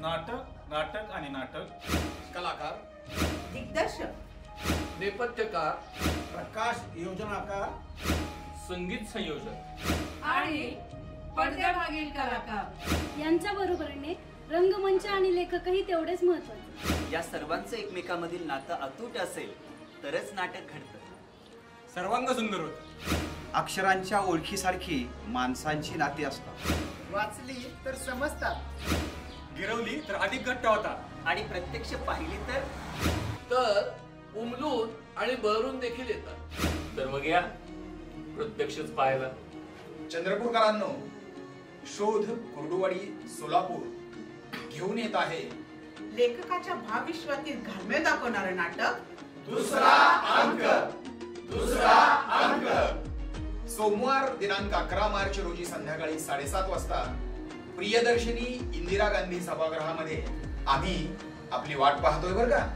नाटक नाटक आणि नाटक, कलाकार, दिग्दर्शक, नेपथ्यकार, प्रकाश योजनाकार, संगीत संयोजक आणि पडद्यामागील कलाकार यांच्या बरोबरीने रंगमंच आणि लेखकही तेवढेच महत्त्वाचे। या सर्वांचं एकमेकांमधील नातं अतूट असेल तरच नाटक घडतं। सर्वांग सुंदर होत। अक्षरांच्या ओळखीसारखी माणसांची नाती असतात। वाचली तर समजतात, गिरवली तर अधिक घट्ट होता, आणि प्रत्यक्ष पाहिली तर उमलून आणि बहरून देखील येतात। तर मग या प्रत्यक्षच पाहायला। चंद्रपूरकरांनो, शोध कुर्डुवाडी सोलापूर घेऊन येत आहे लेखकाच्या भावविश्वातील घालमेल दाखवणारं नाटक दुसरा अंक। सोमवार दिनांक 11 मार्च रोजी संध्याकाळी 7:30 वाजता प्रियदर्शनी इंदिरा गांधी सभागृहामध्ये आम्ही आपली वाट पाहतोय बरं का।